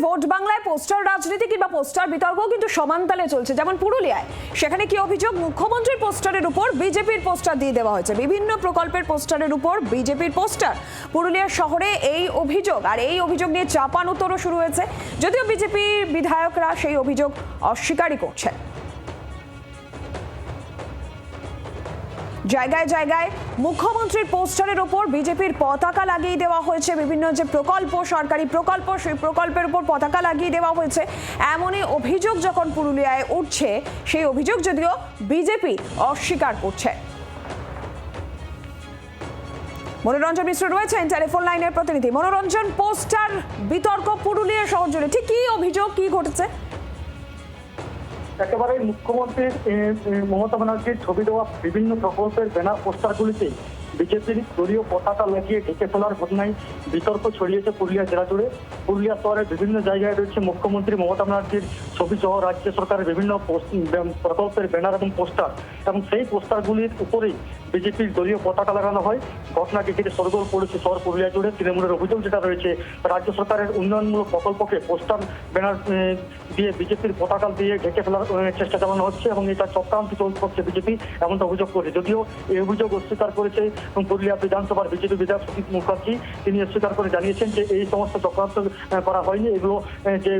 Vote বাংলায় poster রাজনীতি কিংবা পোস্টার বিতর্ক কিন্তু সমানতালে চলছে। যেমন পুরুলিয়ায়, সেখানে কি অভিযোগ? মুখ্যমন্ত্রীর পোস্টারের উপর বিজেপির পোস্টার দিয়ে দেওয়া হয়েছে, বিভিন্ন প্রকল্পের পোস্টারের উপর বিজেপির পোস্টার। পুরুলিয়া শহরে এই অভিযোগ, আর এই অভিযোগ নিয়ে চাপানুতরও শুরু হয়েছে, যদিও বিজেপির বিধায়করা সেই অভিযোগ অস্বীকারই করছেন। জায়গায় জায়গায় মুখ্যমন্ত্রীর পোস্টারের উপর বিজেপির পতাকা লাগিয়ে দেওয়া হয়েছে। বিভিন্ন যে প্রকল্প, সরকারি প্রকল্প, সেই প্রকল্পের উপর পতাকা লাগিয়ে দেওয়া হয়েছে। এমনই অভিযোগ যখন পুরুলিয়ায় উঠছে, সেই অভিযোগ যদিও বিজেপি অস্বীকার করছে। মনোরঞ্জন মিশ্র রয়েছেন টেলিফোন লাইনের প্রতিনিধি। মনোরঞ্জন, পোস্টার বিতর্ক পুরুলিয়া শহর জুড়ে, ঠিক কি অভিযোগ, কি ঘটেছে? একেবারে মুখ্যমন্ত্রী মমতা ব্যানার্জির ছবি দেওয়া বিভিন্ন প্রকল্পের ব্যানার পোস্টারগুলিতে বিজেপির দলীয় পতাকা লাগিয়ে ঢেকে ফেলার ঘটনায় বিতর্ক ছড়িয়েছে পুরুলিয়া জেলা জুড়ে। পুরুলিয়া শহরের বিভিন্ন জায়গায় রয়েছে মুখ্যমন্ত্রী মমতা ব্যানার্জির ছবি সহ রাজ্য সরকারের বিভিন্ন প্রকল্পের ব্যানার এবং পোস্টার, এবং সেই পোস্টারগুলির উপরেই বিজেপির দলীয় পতাকা লাগানো হয়। ঘটনাকে ঘিরে সরগোল পড়েছে শহর পুরুলিয়া জুড়ে। তৃণমূলের অভিযোগ যেটা রয়েছে, রাজ্য সরকারের উন্নয়নমূলক প্রকল্পকে পোস্টার ব্যানার দিয়ে বিজেপির পতাকা দিয়ে ঢেকে ফেলার চেষ্টা চালানো হচ্ছে এবং এটা চক্রান্ত করছে বিজেপি, এমনটা অভিযোগ করে। যদিও এই অভিযোগ অস্বীকার করেছে পুরুলিয়া বিধানসভার বিজেপি বিধায়ক সুদীপ মুখার্জি। তিনি অস্বীকার করে জানিয়েছেন যে এই সমস্ত চক্রান্ত করা হয়নি। এগুলো যে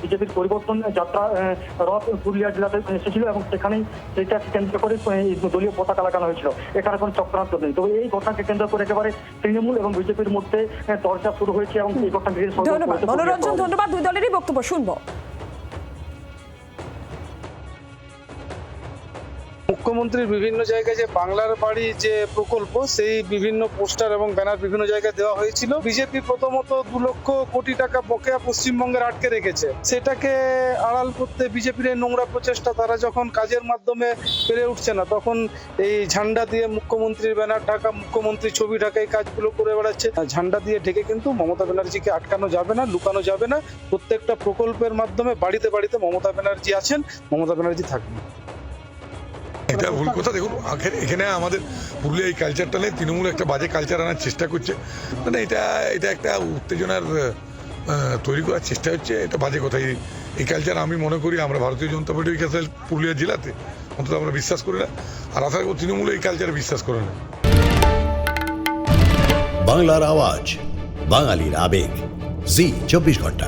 বিজেপির পরিবর্তন যাত্রা রথ পুরুলিয়া জেলাতে এসেছিল এবং সেখানেই সেটাকে কেন্দ্র করে দলীয় পতাকা লাগানো হয়েছিল। এখানে কোনো চক্রান্ত নেই। তবে এই ঘটনাকে কেন্দ্র করে একেবারে তৃণমূল এবং বিজেপির মধ্যে চর্চা শুরু হয়েছে এবং এই ঘটনা ঘিরে মনোরঞ্জন, ধন্যবাদ। দুই দলেরই বক্তব্য শুনবো। মুখ্যমন্ত্রীর বিভিন্ন জায়গায় যে বাংলার বাড়ি যে প্রকল্প, সেই বিভিন্ন পোস্টার এবং ব্যানার বিভিন্ন জায়গায় দেওয়া হয়েছিল। বিজেপি প্রথমত 2 লক্ষ কোটি টাকা বকেয়া পশ্চিমবঙ্গের আটকে রেখেছে। সেটাকে আড়াল করতে বিজেপির এই নোংরা প্রচেষ্টা, তারা যখন কাজের মাধ্যমে পেরে উঠছে না, তখন এই ঝান্ডা দিয়ে মুখ্যমন্ত্রীর ব্যানার ঢাকা, মুখ্যমন্ত্রীর ছবি ঢাকা, এই কাজগুলো করে বেড়াচ্ছে। ঝান্ডা দিয়ে ঢেকে কিন্তু মমতা ব্যানার্জিকে আটকানো যাবে না, লুকানো যাবে না। প্রত্যেকটা প্রকল্পের মাধ্যমে বাড়িতে বাড়িতে মমতা ব্যানার্জি আছেন, মমতা ব্যানার্জি থাকবেন। এটা ভুল কথা। দেখুন, এখানে আমাদের পুরুলিয়া এই কালচারটা নেই। তৃণমূল একটা বাজে কালচার আনার চেষ্টা করছে, মানে এটা একটা উত্তেজনার তৈরি করার চেষ্টা হচ্ছে। এটা বাজে কথা। এই কালচার আমি মনে করি আমরা ভারতীয় জনতা পার্টি পুরুলিয়া জেলাতে অন্তত আমরা বিশ্বাস করি না, আর আশা করি তৃণমূল এই কালচারে বিশ্বাস করে না। বাংলার আওয়াজ, বাঙালির আবেগ, জি 24 ঘন্টা।